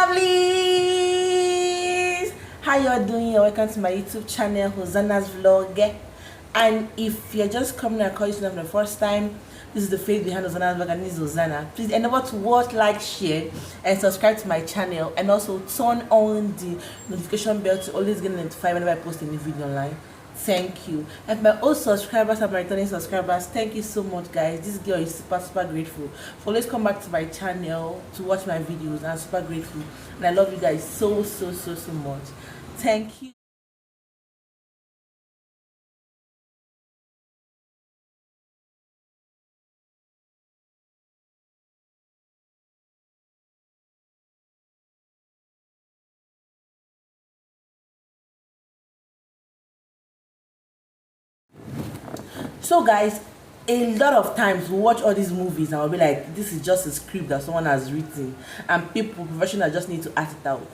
lovelies, how you're doing? Welcome to my YouTube channel, Hosanna's Vlog. And if you're just coming across for the first time, this is the face behind Hosanna's Vlog, and this is Hosanna. Please endeavor to watch, like, share, and subscribe to my channel, and also turn on the notification bell to always get notified whenever I post a new video online. Thank you. And my old subscribers and my returning subscribers, thank you so much, guys. This girl is super grateful for always come back to my channel to watch my videos. I'm super grateful, and I love you guys so much. Thank you. So guys, a lot of times we watch all these movies and we'll be like, this is just a script that someone has written and people professionals just need to act it out.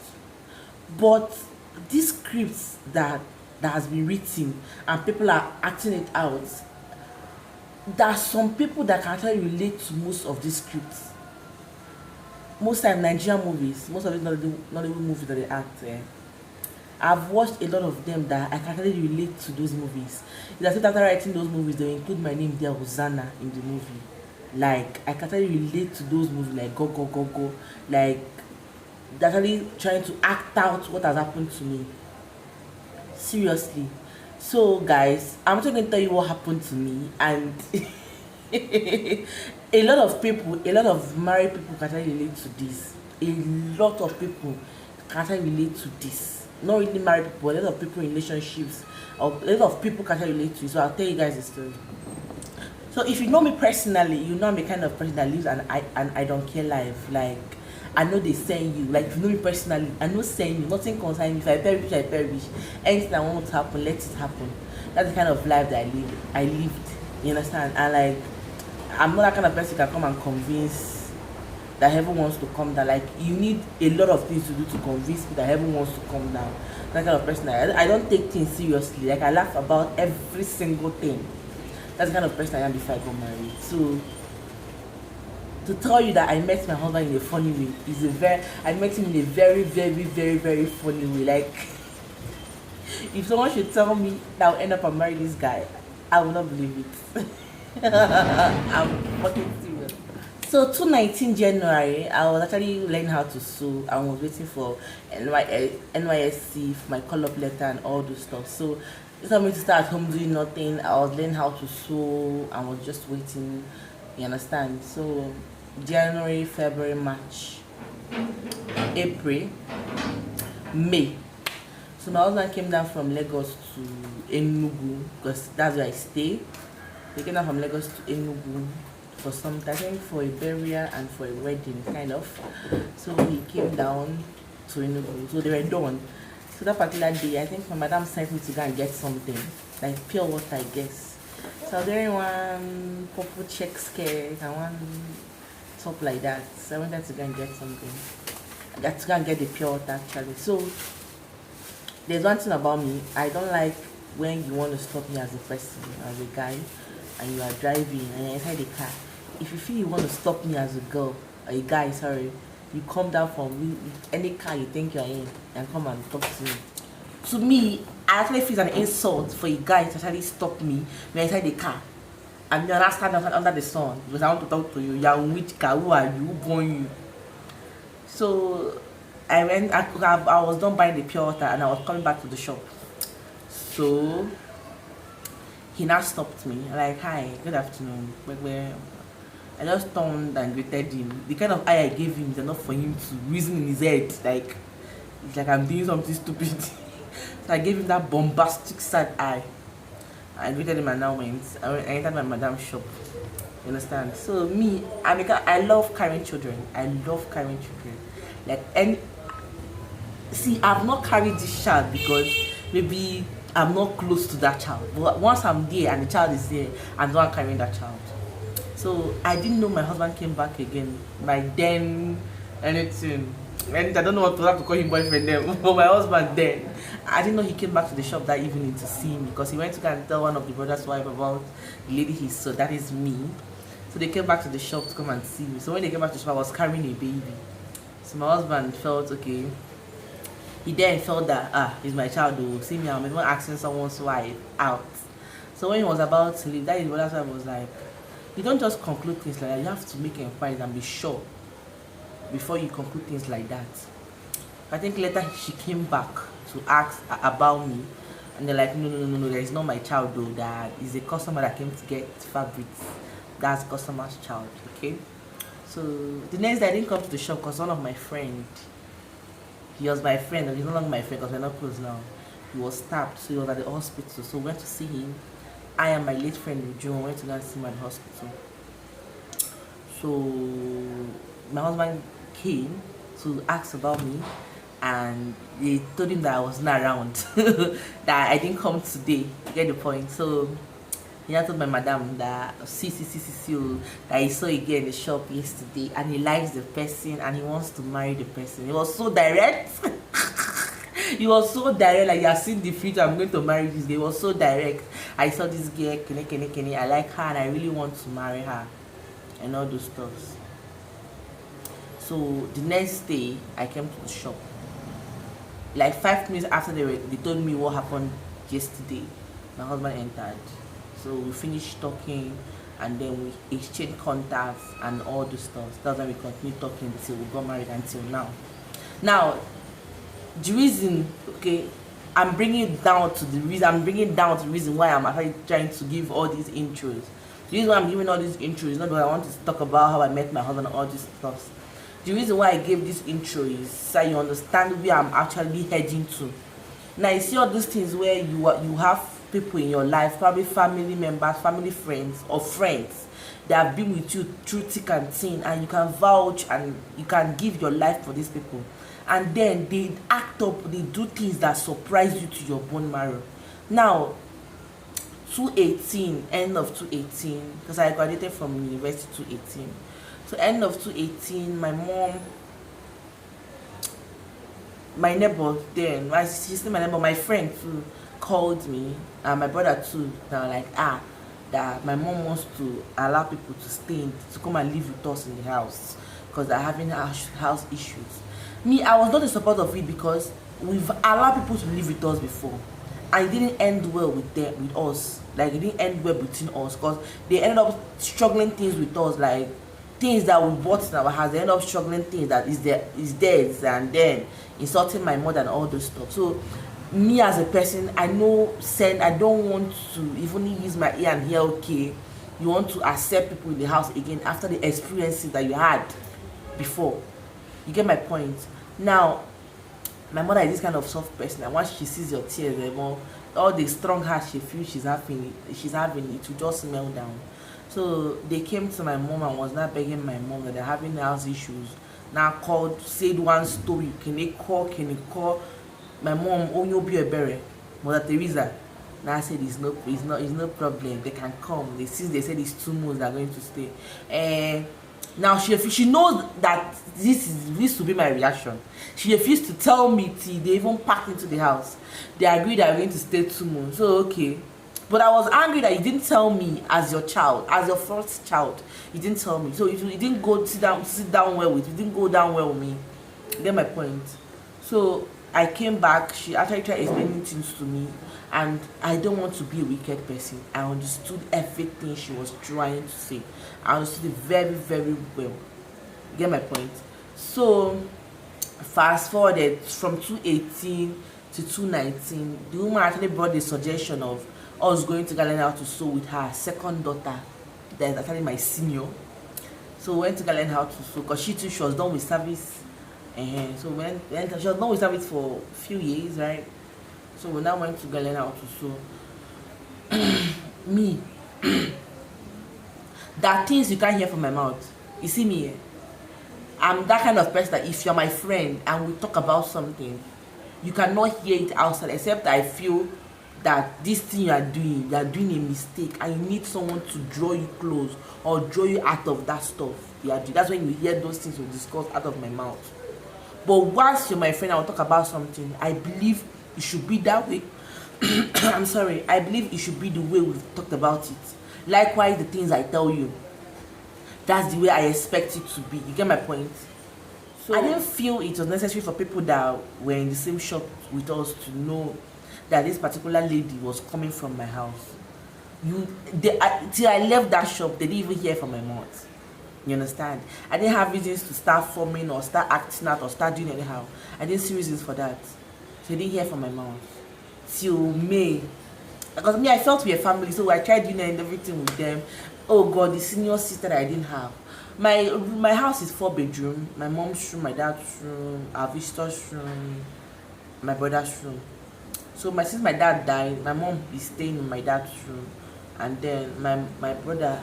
But these scripts that has been written and people are acting it out, there are some people that can actually relate to most of these scripts. Most time Nigerian movies, most of it not even movies that they act. I've watched a lot of them that I can actually relate to those movies. It's as if after writing those movies, they include my name there, Hosanna, in the movie. Like, I can actually relate to those movies, like go. Like, they're actually trying to act out what has happened to me. Seriously. So, guys, I'm just going to tell you what happened to me. And a lot of people, a lot of married people can actually relate to this. A lot of people can actually relate to this. Not really married people, but a lot of people in relationships, or a lot of people can relate to it. So I'll tell you guys a story. So if you know me personally, you know I'm the kind of person that lives and I don't care life. Like, I know they send you. Like, if you know me personally, I know send you. Nothing concerns me. If I perish, I perish. Anything I want to happen, let it happen. That's the kind of life that I lived. You understand? And like, I'm not that kind of person that can come and convince that heaven wants to come down. Like, you need a lot of things to do to convince me that heaven wants to come down. That kind of person. I don't take things seriously. Like, I laugh about every single thing. That's the kind of person I am before I got married. So to tell you that I met my husband in a funny way is I met him in a very funny way. Like, if someone should tell me that I'll end up and marry this guy, I will not believe it. I'm fucking serious. So 2019 January, I was actually learning how to sew. I was waiting for NYSC, for my call-up letter and all those stuff. So instead of me to start at home doing nothing, I was learning how to sew. I was just waiting, you understand? So January, February, March, April, May. So my husband came down from Lagos to Enugu, because that's where I stay. He came down from Lagos to Enugu for something, I think for a burial and for a wedding, kind of. So he came down to Enugu. So they were done. So that particular day, I think my madam sent me to go and get something, like pure water, I guess. So I was wearing one purple check skirt and one top like that. So I went there to go and get something. I got to go and get the pure water, actually. So there's one thing about me. I don't like when you want to stop me as a person, as a guy, and you are driving and you're inside the car. If you feel you want to stop me as a girl, or a guy, sorry, you come down from any car you think you're in and come and talk to me. To me, I actually feel an insult for a guy to actually stop me when inside the car. And you're not standing under the sun because I want to talk to you. You're in which car? Who are you? Who born you? So I was done buying the pure water and I was coming back to the shop. So he now stopped me. Like, hi, good afternoon. I just turned and greeted him. The kind of eye I gave him is enough for him to reason in his head. Like, it's like I'm doing something stupid. So I gave him that bombastic sad eye. I greeted him and now went. I entered my madam's shop. You understand? So me, I love carrying children. I love carrying children. Like, see, I've not carried this child because maybe I'm not close to that child. But once I'm there and the child is there, I'm not carrying that child. So I didn't know my husband came back again. By then, anything. And I don't know what to have to call him boyfriend then. But my husband then, I didn't know he came back to the shop that evening to see me, because he went to go and tell one of the brother's wife about the lady he saw. That is me. So they came back to the shop to come and see me. So when they came back to the shop, I was carrying a baby. So my husband felt okay. He then felt that he's my child though. See me, I'm even asking someone's wife out. So when he was about to leave, that is what that's why I was like, you don't just conclude things like that. You have to make inquiries and be sure before you conclude things like that. I think later she came back to ask about me, and they're like, no, that is not my child though. That is a customer that came to get fabrics. That's customer's child. Okay. So the next day I didn't come to the shop because one of my friend, he was my friend, and he's no longer my friend because we're not close now. He was stabbed, so he was at the hospital. So we went to see him. I and my late friend June went to go and see him at the hospital. So my husband came to ask about me, and they told him that I was not around, that I didn't come today. You get the point? So he had told my madam that that he saw again in the shop yesterday, and he likes the person and he wants to marry the person. He was so direct. He was so direct, like, you have seen the future, I'm going to marry this girl. He was so direct. I saw this girl, Kene, I like her and I really want to marry her, and all those stuff. So the next day I came to the shop. Like 5 minutes after they told me what happened yesterday, my husband entered. So we finished talking, and then we exchanged contacts and all the stuff. That's why we continued talking until we got married until now. Now, the reason, okay, I'm bringing down to the reason why I'm actually trying to give all these intros. The reason why I'm giving all these intros is not because I want to talk about how I met my husband and all this stuff. The reason why I gave this intro is so you understand where I'm actually heading to. Now, you see all these things where you have people in your life, probably family members, family friends, or friends that have been with you through thick and thin, and you can vouch and you can give your life for these people, and then they act up, they do things that surprise you to your bone marrow. Now, 2018, end of 2018, because I graduated from university 2018. So end of 2018, my mom, my neighbor then, she's still my neighbor, my friend too, called me, and my brother too. They were like, that my mom wants to allow people to to come and live with us in the house because they're having house issues. Me, I was not in support of it because we've allowed people to live with us before, and it didn't end well with us. Like, it didn't end well between us because they ended up struggling things with us, like things that we bought in our house. They ended up struggling things that is theirs, and then insulting my mother and all those stuff. So me as a person, I don't want to even use my ear and hear, okay, you want to accept people in the house again after the experiences that you had before. You get my point? Now, my mother is this kind of soft person, and once she sees your tears, all the strong heart she feels she's having, it will just melt down. So they came to my mom and was not begging my mom that they're having house issues. Now said one story, can they call my mom, oh, you'll be a berry, Mother Teresa. Now I said it's no problem. They can come. Since they said it's 2 months they're going to stay. Now she knows that this will be my reaction. She refused to tell me till they even packed into the house. They agreed they are going to stay 2 months. So okay. But I was angry that you didn't tell me as your child, as your first child. You didn't tell me. So you didn't go sit down well with. You didn't go down well with me. You get my point? So I came back. She actually tried explaining things to me, and I don't want to be a wicked person. I understood everything she was trying to say. I understood it very, very well. You get my point? So fast forwarded from 2018 to 2019, the woman actually brought the suggestion of us going to learn how to sew with her second daughter. That's actually my senior. So we went to learn how to sew because she too, she was done with service. So when she was done with service for a few years, right? So we now went to learn how to sew. Me. There are things you can't hear from my mouth. You see me, I'm that kind of person that if you're my friend and we talk about something, you cannot hear it outside, except I feel that this thing you are doing a mistake, and you need someone to draw you close or draw you out of that stuff you are doing. That's when you hear those things we discuss out of my mouth. But once you're my friend, I will talk about something, I believe it should be that way. I'm sorry, I believe it should be the way we've talked about it. Likewise, the things I tell you, that's the way I expect it to be. You get my point? So I didn't feel it was necessary for people that were in the same shop with us to know that this particular lady was coming from my house. Till I left that shop, they didn't even hear from my mouth. You understand? I didn't have reasons to start forming or start acting out or start doing anyhow. I didn't see reasons for that. So they didn't hear from my mouth till May. Because me, I felt we were family, so I tried doing everything with them. Oh God, the senior sister that I didn't have. My house is 4 bedroom. My mom's room, my dad's room, our visitor's room, my brother's room. So since my dad died, my mom is staying in my dad's room, and then my brother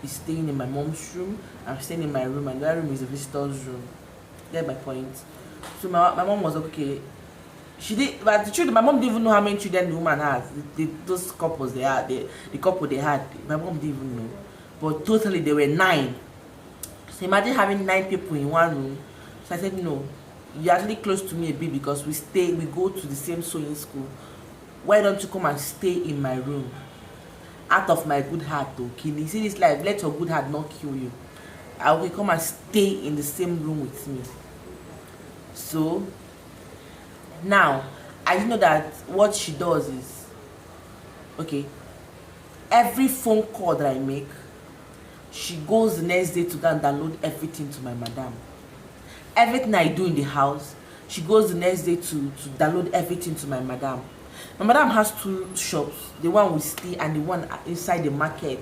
is staying in my mom's room. I'm staying in my room, and the other room is the visitor's room. Get my point? So my mom was okay. She did, but the truth, my mom didn't even know how many children the woman has. Those couples they had, the couple they had, my mom didn't even know. But totally, there were 9. So imagine having 9 people in one room. So I said, no, you're actually close to me a bit because we go to the same sewing school. Why don't you come and stay in my room? Out of my good heart, okay? You see this life, let your good heart not kill you. I will come and stay in the same room with me. So now I know that what she does is, okay, every phone call that I make, she goes the next day to go and download everything to my madam. Everything I do in the house, she goes the next day to download everything to my madam. My madam has 2 shops, the one we stay and the one inside the market.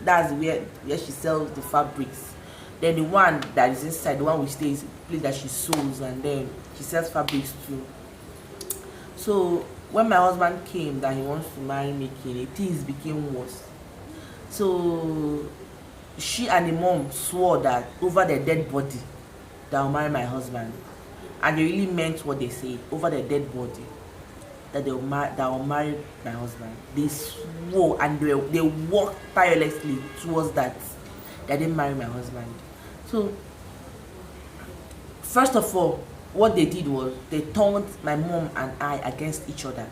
That's where she sells the fabrics. Then the one that is inside, the one we stay, is the place that she sews, and then she sells fabrics too. So when my husband came that he wants to marry me, things became worse. So she and the mom swore that over the dead body that will marry my husband, and they really meant what they said. Over the dead body that will marry my husband. They swore, and they worked tirelessly towards that. They didn't marry my husband. So first of all, what they did was they turned my mom and I against each other.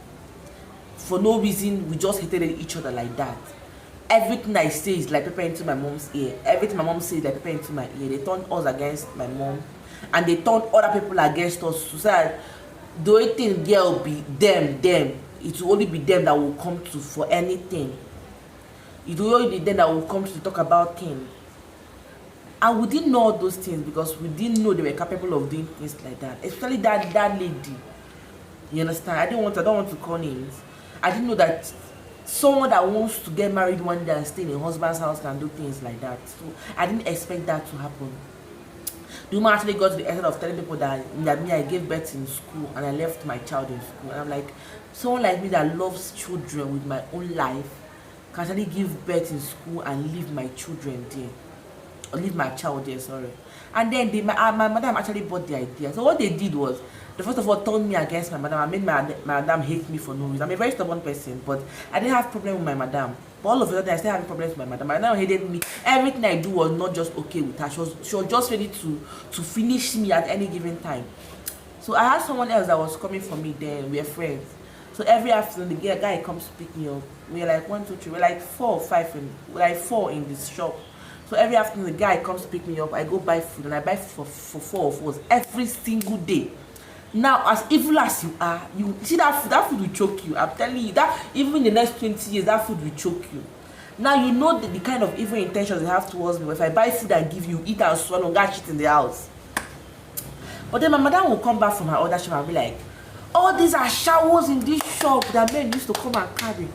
For no reason, we just hated each other like that. Everything I say is like pepper into my mom's ear. Everything my mom says is like pepper into my ear. They turned us against my mom, and they turned other people against us. So that the only thing there will be them. It will only be them that will come to for anything. It will only be them that will come to talk about things. And we didn't know all those things because we didn't know they were capable of doing things like that. Especially that lady. You understand? I don't want to call names. I didn't know that someone that wants to get married one day and stay in a husband's house can do things like that. So I didn't expect that to happen. The woman actually got to the extent of telling people that me, I gave birth in school and I left my child in school. And I'm like, someone like me that loves children with my own life can actually give birth in school and leave my children there. Or leave my child there, sorry. And then my madam actually bought the idea. So what they did was, they first of all turned me against my madam. I made my madam hate me for no reason. I'm a very stubborn person, but I didn't have problem with my madam. But all of a sudden, I started having problems with my madam. My madam hated me. Everything I do was not just okay with her. She was just ready to finish me at any given time. So I had someone else that was coming for me then. We were friends. So every afternoon, the guy comes to pick me up. We're like 1, 2, 3. We're like 4 or 5. We're like 4 in this shop. So every afternoon, the guy comes to pick me up. I go buy food, and I buy food for 4 of us every single day. Now, as evil as you are, you see that food will choke you. I'm telling you that even in the next 20 years, that food will choke you. Now you know the kind of evil intentions they have towards me. If I buy food and give you, eat and swallow, got shit in the house. But then my madam will come back from her other shop and be like, all these are showers in this shop that men used to come and carry.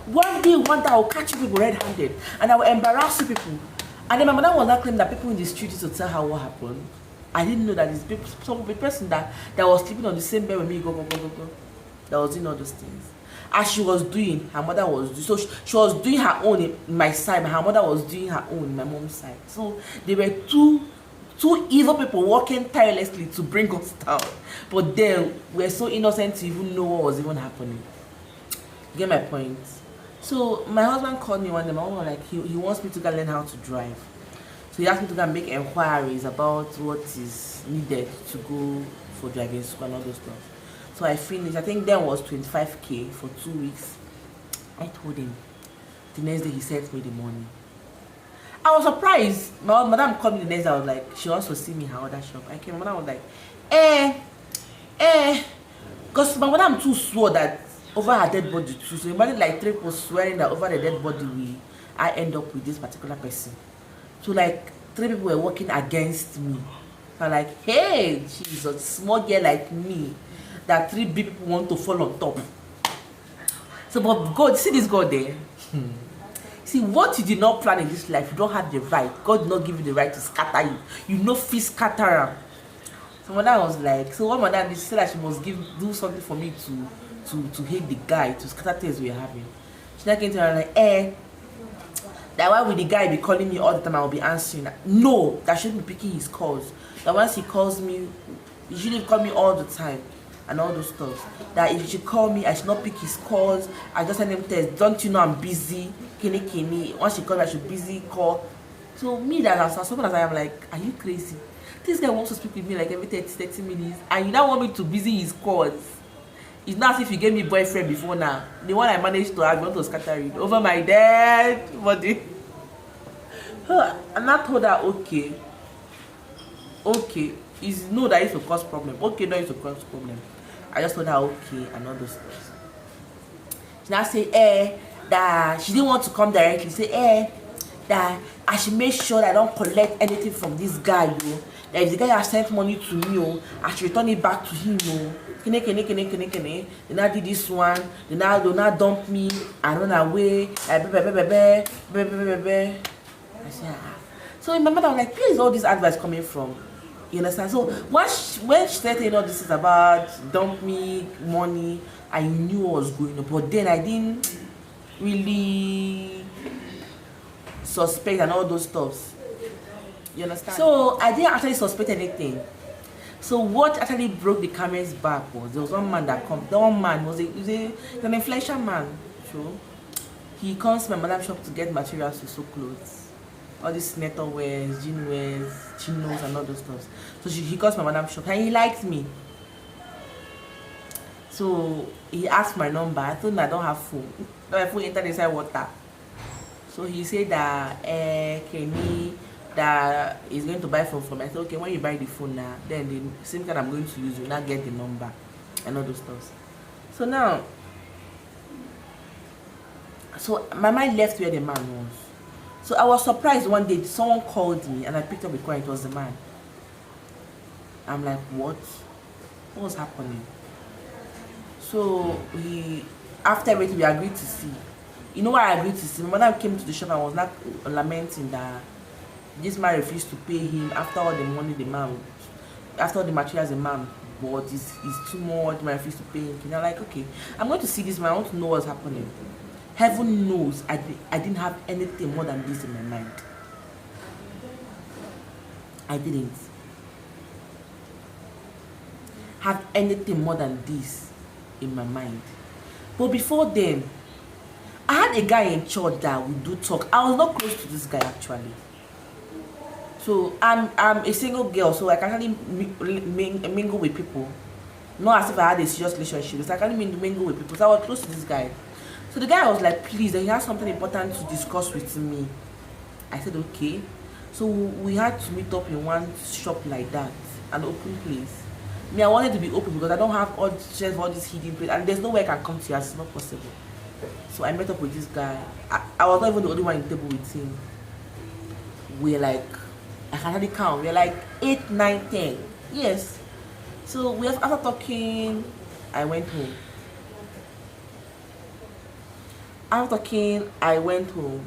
One day I will catch you people red-handed and I will embarrass you people. And then my mother was not claiming that people in the street used to tell her what happened. I didn't know that this people, some person that was sleeping on the same bed with me, go, that was doing all those things. As she was doing, her mother was doing. So she was doing her own in my side, but her mother was doing her own in my mom's side. So they were two evil people working tirelessly to bring us down. But then we were so innocent to even know what was even happening. You get my point? So my husband called me one day. My mom was like, he wants me to go learn how to drive. So he asked me to go and make inquiries about what is needed to go for driving school and all those stuff. So I finished. I think then was 25K for 2 weeks. I told him. The next day he sent me the money. I was surprised. My madam called me the next day. I was like, she wants to see me her other shop. I came. My madam was like, because my madam too swore that over her dead body too. So imagine like 3 people swearing that over the dead body I end up with this particular person. So like 3 people were working against me. I'm like, hey, Jesus, small girl like me, that 3 big people want to fall on top. So, but God, see this God there. See, what you did not plan in this life, you don't have the right. God did not give you the right to scatter you. You know, fist scatter am. So my dad was like, so what my dad did, she said that she must do something for me to hate the guy, to scatter things we are having. She now came to her like, that why would the guy be calling me all the time? I will be answering. No, that shouldn't be picking his calls. That once he calls me, he shouldn't call me all the time and all those stuff. That if he should call me, I should not pick his calls. I just send him text. Don't you know I'm busy? Kini. Once she calls me, I should busy call. So me, that as soon as I am like, are you crazy? This guy wants to speak with me like every 30 minutes, and you now want me to busy his calls. It's not as if you gave me boyfriend before now. The one I managed to have, you want to scatter it over my dead body. And I told her, okay, is no that is to cause problem. Okay, no, it's to cause problem. I just told her okay and all those stuff. She now say, that she didn't want to come directly. Say, that I should make sure that I don't collect anything from this guy, yo. That if the guy has sent money to me, I should return it back to him, yo. Kene. They now did this one. They now dump me and run away. I said, So in my mind, I was like, where is all this advice coming from? You understand? So when she started all this is about dump me, money, I knew what was going on. But then I didn't really suspect and all those stuffs. You understand? So I didn't actually suspect anything. So what actually broke the camera's back was there was one man that come. The one man was an inflation man. So he comes to my madam shop to get materials to sew clothes. All these senator wears, jean wears, chinos and all those stuff. So he comes to my madam shop and he liked me. So he asked my number. I told him I don't have phone. My phone entered inside water. So he said that Kenny that is going to buy phone from me. I said, okay, when you buy the phone now, then the same card I'm going to use, you now get the number and all those stuff. So now, so my mind left where the man was. So I was surprised one day someone called me and I picked up the call. It was the man. I'm like, what? What was happening? So after everything, we agreed to see. You know why I agreed to see? My mother came to the shop and was not lamenting that this man refused to pay him after all the money the man, after all the materials the man bought. It's too much. The man refused to pay him. And I'm like, okay, I'm going to see this man. I want to know what's happening. Heaven knows I didn't have anything more than this in my mind. I didn't have anything more than this in my mind. But before then, I had a guy in church that would do talk. I was not close to this guy actually. So I'm a single girl, so I can actually mingle with people. Not as if I had a serious relationship. So I can mingle with people. So I was close to this guy. So the guy was like, please, he has something important to discuss with me. I said, okay. So we had to meet up in one shop like that, an open place. Me, I wanted to be open because I don't have all this hidden place, and there's no way I can come to you. It's not possible. So I met up with this guy. I was not even the only one in the table with him. We're like, I can hardly count. We're like 8, 9, 10. Yes. So after talking, I went home. After talking, I went home.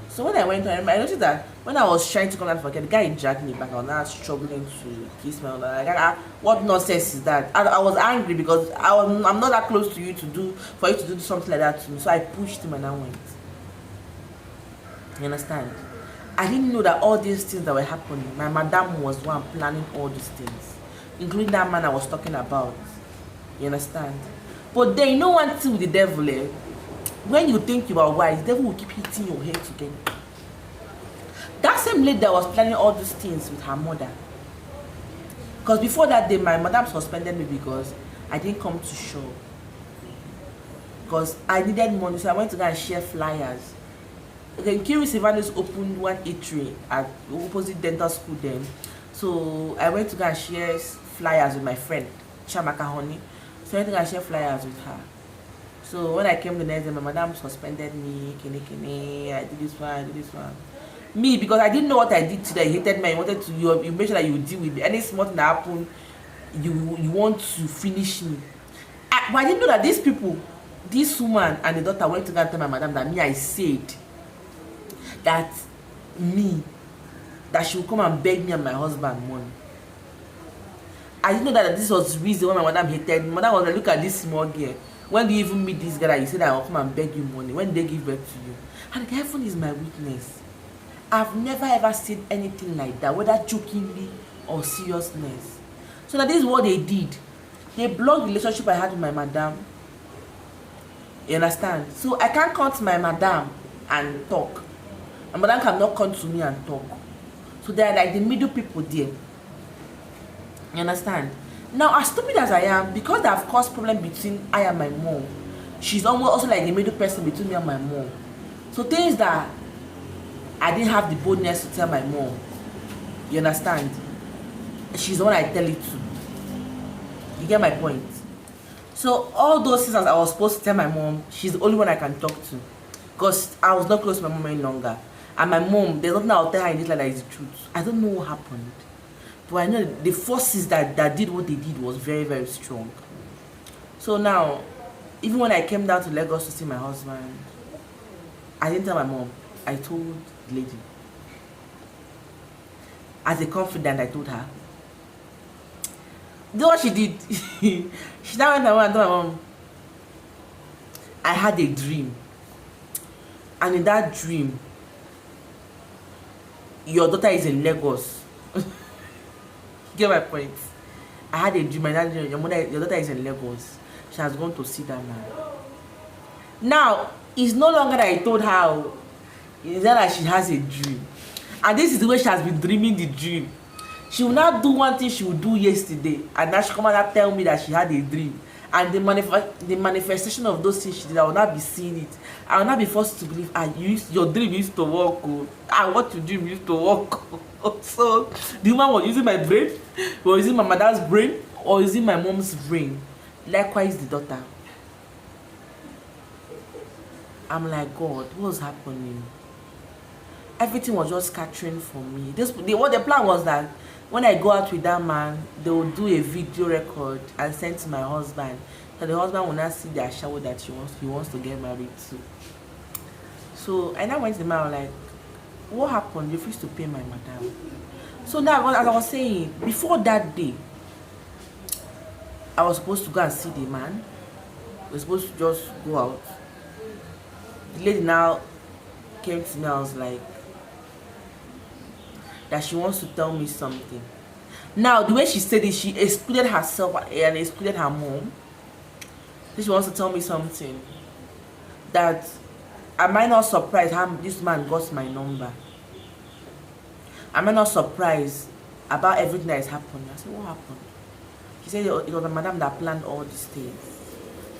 So when I went home, I noticed that when I was trying to come and forget, the guy dragged me back. I was not struggling to kiss my mother. Like, what nonsense is that? I was angry because I'm not that close to you for you to do something like that to me. So I pushed him and I went. You understand? I didn't know that all these things that were happening, my madam was the one planning all these things, including that man I was talking about. You understand? But then, you know one thing with the devil, when you think you are wise, the devil will keep hitting your head together. That same lady that was planning all these things with her mother. Because before that day, my madam suspended me because I didn't come to shop. Because I needed money, so I went to go and share flyers. Okay, Kiri Silvanus opened one eatery at opposite dental school then. So I went to go and share flyers with my friend, Chamaka Honey. So I went to go and share flyers with her. So when I came the next day, my madam suspended me, kene, I did this one, I did this one. Me, because I didn't know what I did today, he hated me, I wanted to, you make sure that you deal with me. Any small thing that happened, you want to finish me. But I didn't know that these people, this woman and the daughter went to go and tell my madam that me, I said that that she would come and beg me and my husband money. I didn't know that this was the reason why my madam hated me. Madam was like, look at this small girl. When do you even meet this guy that you say that I will come and beg you money? When they give birth to you? And heaven is my witness. I've never ever seen anything like that, whether jokingly or seriousness. So that this is what they did. They blocked the relationship I had with my madam. You understand? So I can't come to my madam and talk. My madam cannot come to me and talk. So they are like the middle people there. You understand? Now, as stupid as I am, because they have caused problem between I and my mom, she's almost also like the middle person between me and my mom. So things that I didn't have the boldness to tell my mom. You understand? She's the one I tell it to. You get my point? So all those things I was supposed to tell my mom, she's the only one I can talk to. Because I was not close to my mom any longer. And my mom, there's nothing I'll tell her in this like that is the truth. I don't know what happened. But I know the forces that did what they did was very, very strong. So now, even when I came down to Lagos to see my husband, I didn't tell my mom. I told the lady. As a confidant, I told her. You know what she did? She now went and told my mom, I had a dream. And in that dream, your daughter is in Lagos. Get my point? I had a dream, and that dream, your daughter is in Lagos. She has gone to see that man. Now, it's no longer that I told her, it's that she has a dream. And this is the way she has been dreaming the dream. She will not do one thing she would do yesterday, and now she come and tell me that she had a dream. And the manifestation of those things she did, I will not be seeing it. I will not be forced to believe, your dream used to work. What you dream used to work. So, the woman was using my brain, was using my mother's brain, or using my mom's brain. Likewise, the daughter. I'm like, God, what's happening? Everything was just scattering for me. What the plan was that when I go out with that man, they will do a video record and send to my husband. So the husband will not see their shower that he wants to get married to. So I now went to the man, I was like, what happened? You refused to pay my madam. So now, as I was saying, before that day, I was supposed to go and see the man. We were supposed to just go out. The lady now came to me, I was like, that she wants to tell me something. Now, the way she said it, she excluded herself and excluded her mom. She wants to tell me something. That am I not surprised how this man got my number? Am I not surprised about everything that is happening? I said, what happened? She said it was the madam that planned all these things.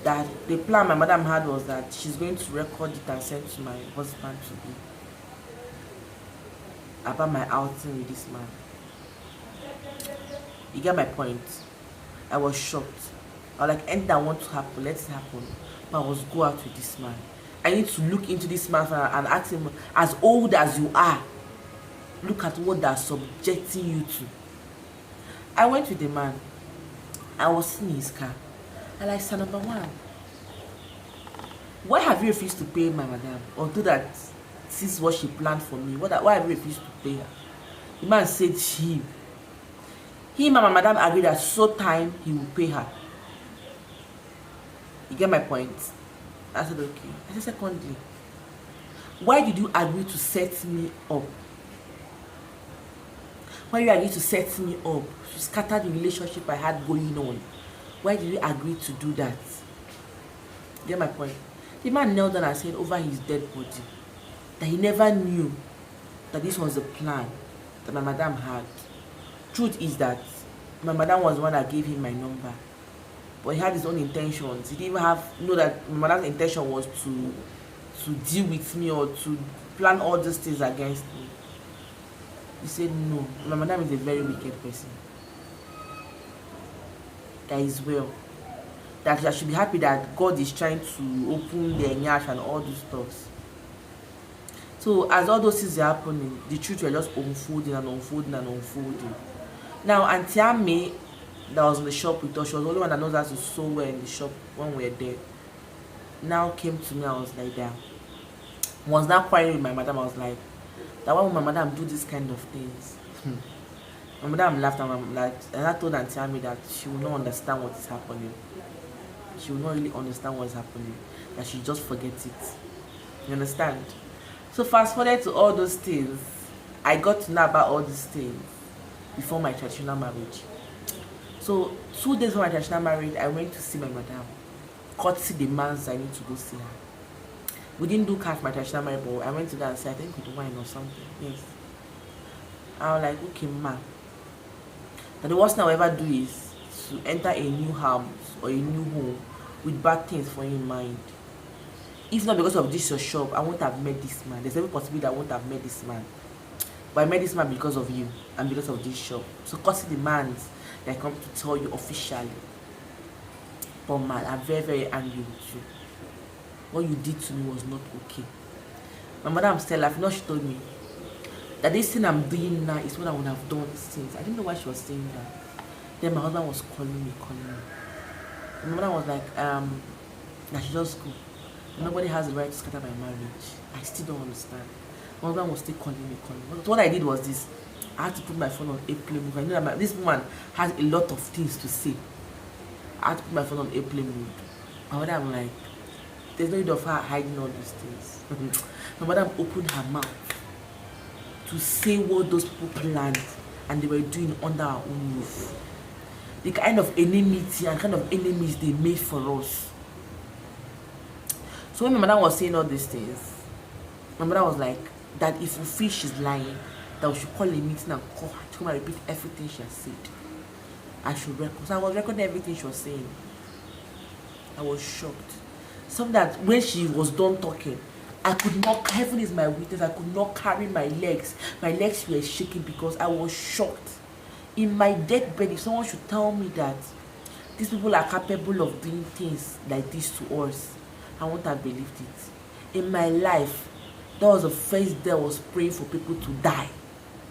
That the plan my madam had was that she's going to record it and send to my husband to be about my outing with this man. You get my point? I was shocked. I was like, anything that wants to happen, let it happen. But I was go out with this man. I need to look into this man and ask him, as old as you are, look at what they're subjecting you to. I went with the man. I was in his car. And I said, number one, why have you refused to pay my madam? Or do that, this is what she planned for me. Why have you refused to pay her? The man said him and my madam agreed that so time he will pay her. You get my point? I said, okay. I said, secondly, why did you agree to set me up? Why did you agree to set me up to scatter the relationship I had going on? Why did you agree to do that? You get my point? The man knelt down and said over his dead body that he never knew that this was the plan that my madam had. Truth is that my madam was the one that gave him my number. But he had his own intentions. He didn't even know that my madam's intention was to deal with me or to plan all these things against me. He said no, my madam is a very wicked person. That is well. That I should be happy that God is trying to open their nyash and all those stuff. So as all those things are happening, the truth were just unfolding and unfolding and unfolding. Now Auntie Ame, that was in the shop with us, she was the only one that knows how to sew well in the shop when we were there. Now came to me, I was like that. Was now quarreling with my madam, I was like, that why would my madam do this kind of things? My madam laughed and I told Auntie Ame that she will not understand what is happening. She will not really understand what is happening. That she just forget it. You understand? So fast forward to all those things. I got to know about all these things before my traditional marriage. So 2 days before my traditional marriage, I went to see my madam. Courtesy demands I need to go see her. We didn't do car for my traditional marriage, but I went to go and say, I think with wine or something. Yes. I was like, okay, ma. And the worst thing I'll ever do is to enter a new house or a new home with bad things for you in mind. If not because of this your shop, I won't have met this man. There's every possibility I won't have met this man. But I met this man because of you and because of this shop. So courtesy demands that I come to tell you officially. But man, I'm very, very angry with you. What you did to me was not okay. My mother, I'm still laughing. No, she told me that this thing I'm doing now is what I would have done since. I didn't know why she was saying that. Then my husband was calling me. And my mother was like, that she just go. Nobody has the right to scatter my marriage. I still don't understand. My husband was still calling me. But what I did was this. I had to put my phone on airplane mode. I knew that this woman has a lot of things to say. I had to put my phone on airplane mode. My mother, I'm like, there's no need of her hiding all these things. My mother opened her mouth to say what those people planned and they were doing under our own roof. The kind of enmity and kind of enemies they made for us. So when my mother was saying all these things, my mother was like, that if we feel she's lying, that we should call a meeting and call her to come and repeat everything she has said. I should record. So I was recording everything she was saying. I was shocked. Something that when she was done talking, I could not, heaven is my witness, I could not carry my legs. My legs were shaking because I was shocked. In my deathbed, if someone should tell me that these people are capable of doing things like this to us, I wouldn't have believed it. In my life, that was the first day I was praying for people to die.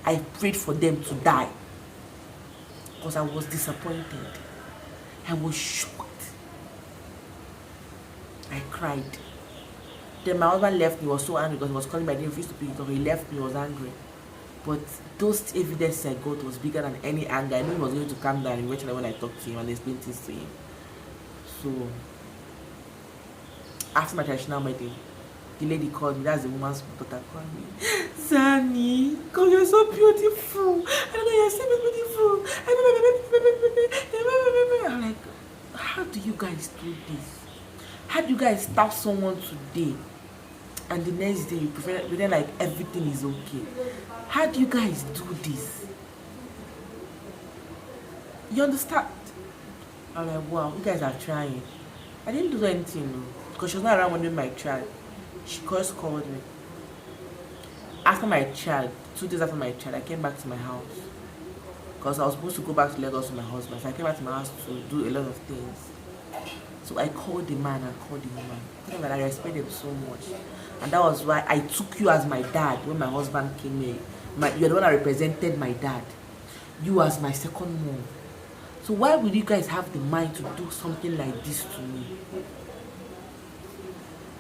I prayed for them to die. Because I was disappointed. I was shocked. I cried. Then my husband left me, he was so angry because he was calling me, I didn't refuse to pick it up. He left me, he was angry. But those evidence I got was bigger than any anger. I knew he was going to calm down eventually when I talked to him and explained things to him. So, after my traditional wedding, the lady called me, that's the woman's daughter called me. Zani, God, you're so beautiful. I don't know, you're so beautiful. I'm like, how do you guys do this? How do you guys stab someone today and the next day you pretend like everything is okay? How do you guys do this? You understand? I'm like, wow, you guys are trying. I didn't do anything because she was not around when my child. She just called me. After my child, 2 days after my child, I came back to my house because I was supposed to go back to Lagos with my husband. So I came back to my house to do a lot of things. So I called the man and called the woman. Because I respect them so much. And that was why I took you as my dad when my husband came here. You're the one that represented my dad. You as my second mom. So why would you guys have the mind to do something like this to me?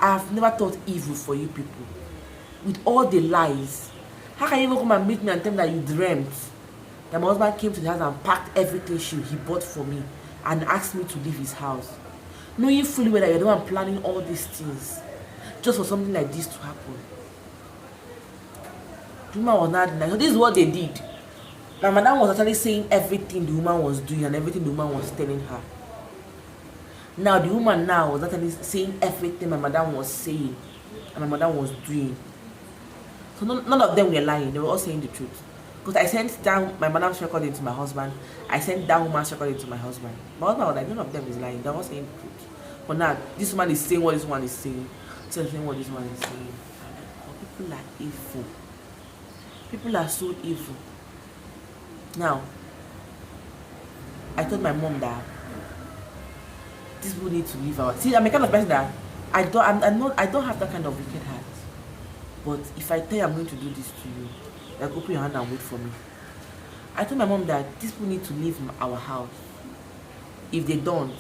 I've never thought evil for you people. With all the lies. How can you even come and meet me and tell me that you dreamt? That my husband came to the house and packed everything he bought for me and asked me to leave his house. Knowing fully well that you're the one planning all these things. Just for something like this to happen. The woman was not denying. So this is what they did. My madam was actually saying everything the woman was doing and everything the woman was telling her. Now the woman now was actually saying everything my madam was saying and my madam was doing. So none of them were lying. They were all saying the truth. Because I sent down my madam's record into my husband. I sent that woman's record into my husband. My husband was like, none of them is lying. They're all saying the truth. But now, this woman is saying what this one is saying. So saying what this one is saying. People are evil. People are so evil. Now, I told my mom that these people need to leave our. See, I'm a kind of person that I don't have that kind of wicked heart. But if I tell you I'm going to do this to you, like open your hand and wait for me. I told my mom that these people need to leave our house. If they don't,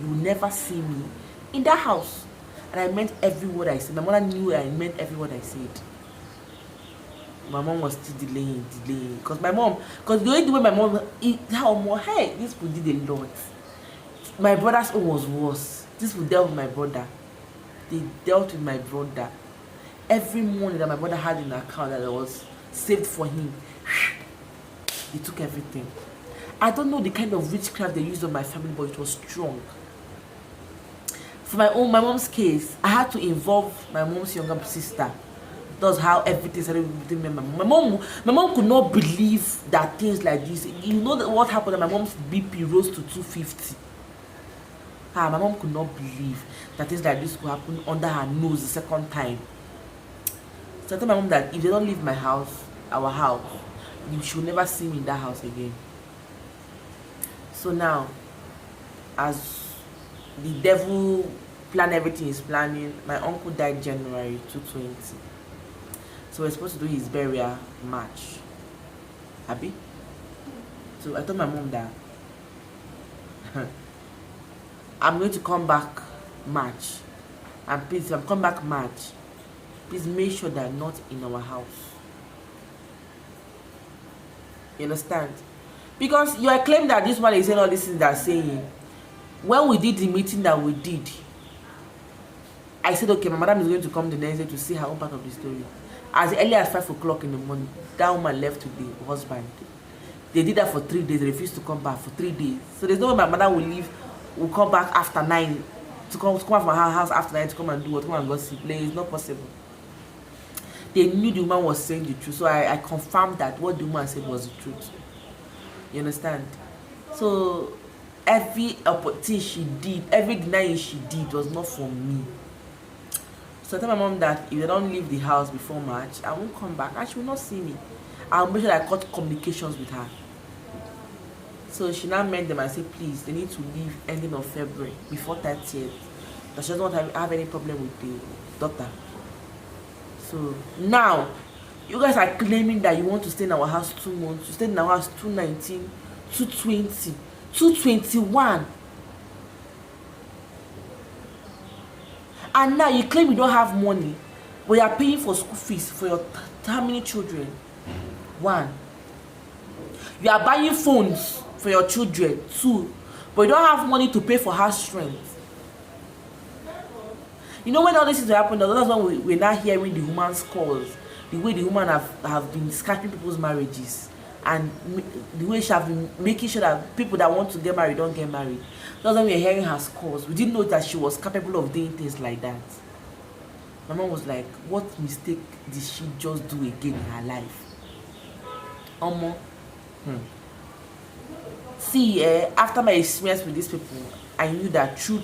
you will never see me in that house. And I meant every word I said. My mother knew I meant every word I said. My mom was still delaying. Because the only way my mom, hey, this people did a lot. My brother's own was worse. This people dealt with my brother. They dealt with my brother. Every money that my brother had in an account that was saved for him, they took everything. I don't know the kind of witchcraft they used on my family, but it was strong. For my mom's case, I had to involve my mom's younger sister. That's how everything started between me and my mom. My mom could not believe that things like this. You know what happened? That my mom's BP rose to 250. My mom could not believe that things like this could happen under her nose the second time. So I told my mom that if they don't leave our house, you should never see me in that house again. So now, as the devil planned everything he's planning, my uncle died January 2020. So we're supposed to do his burial March. Happy? So I told my mom that I'm going to come back March. And please, if I'm coming back March, please make sure that I'm not in our house. You understand? Because you are claiming that this one is saying all these things that are saying. When we did the meeting that we did, I said, okay, my madam is going to come the next day to see her own part of the story. As early as 5 o'clock in the morning, that woman left with the husband. They did that for 3 days. They refused to come back for 3 days. So there's no way my mother will leave, will come back after 9, to come from her house after 9 to come and do what, come and gossip. It's not possible. They knew the woman was saying the truth. So I confirmed that what the woman said was the truth. You understand? So every thing she did, every denying she did was not for me. So I told my mom that if they don't leave the house before March, I won't come back and she will not see me. I'll make sure that I cut communications with her. So she now met them and said, please, they need to leave ending of February before 30th. That she doesn't want to have any problem with the daughter. So now, you guys are claiming that you want to stay in our house 2 months. You stayed in our house 219, 220, 221. And now you claim you don't have money, but you are paying for school fees for your how many children? 1. You are buying phones for your children. 2. But you don't have money to pay for house rent. You know when all this is happening, that's when we're now hearing the woman's calls, the way the woman have been scrapping people's marriages, and the way she have been making sure that people that want to get married don't get married. That's when we're hearing her calls. We didn't know that she was capable of doing things like that. My mom was like, what mistake did she just do again in her life? See, after my experience with these people, I knew that true,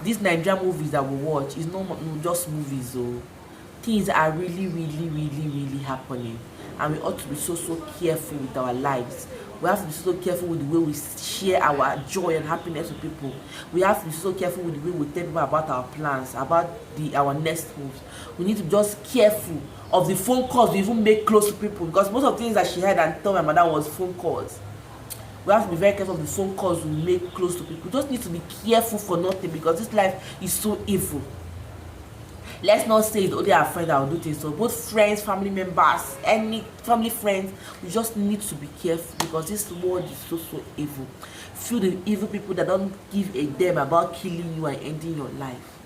these Nigerian movies that we watch is not just movies, though. Things are really happening, and we ought to be so careful with our lives. We have to be so careful with the way we share our joy and happiness with people. We have to be so careful with the way we tell people about our plans, about our next moves. We need to be just careful of the phone calls we even make close to people, because most of the things that she heard and told my mother was phone calls. We have to be very careful of the phone calls we make close to people. We just need to be careful for nothing, because this life is so evil. Let's not say it's only our friends that will do things. So both friends, family members, any family friends, we just need to be careful, because this world is so evil. Few the evil people that don't give a damn about killing you and ending your life.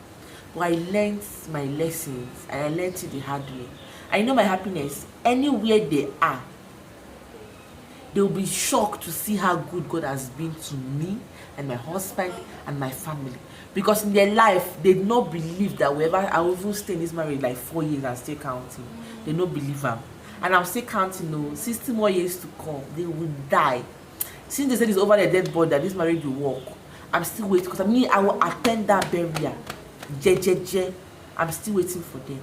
But I learned my lessons, and I learned it the hard way. I know my happiness. Anywhere they are, they will be shocked to see how good God has been to me and my husband and my family. Because in their life, they did not believe that I will even stay in this marriage like 4 years and still counting. They don't believe them. And I'm still counting, no, 60 more years to come. They will die. Since they said it's over their dead body that this marriage will work, I'm still waiting, because I will attend that burial. I'm still waiting for them.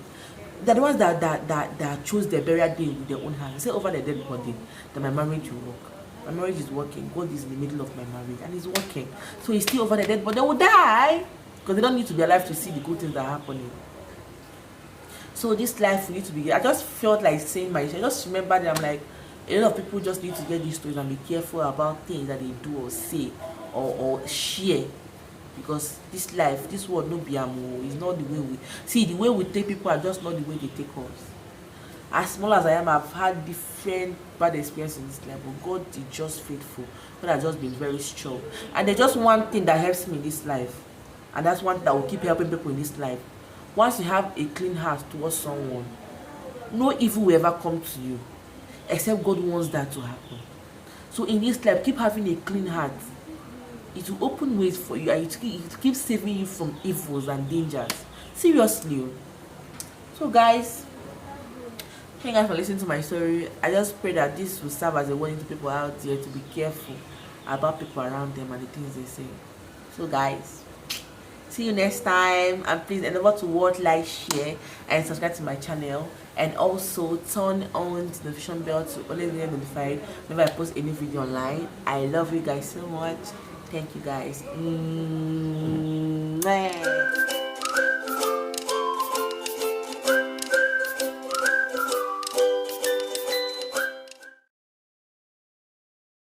they're the ones that chose their burial day with their own hands. Say over their dead body that my marriage will work. My marriage is working. God is in the middle of my marriage and he's working. So he's still over their dead body. They will die because they don't need to be alive to see the good things that are happening. So this life we need to be. I just felt like saying I just remember that I'm like, a lot of people just need to get these stories and be careful about things that they do or say or share, because this life, this world no be is not the way we see. The way we take people are just not the way they take us. As small as I am, I've had different bad experiences in this life, but God is just faithful. God has just been very strong, and there's just one thing that helps me in this life, and that's one thing that will keep helping people in this life. Once you have a clean heart towards someone, no evil will ever come to you, except God wants that to happen. So in this life, keep having a clean heart. It will open ways for you, and it keeps saving you from evils and dangers. Seriously. So guys, thank you guys for listening to my story. I just pray that this will serve as a warning to people out there to be careful about people around them and the things they say. So guys, see you next time, and please remember to watch, like, share and subscribe to my channel, and also turn on the notification bell to always be notified whenever I post any video online. I love you guys so much. Thank you guys.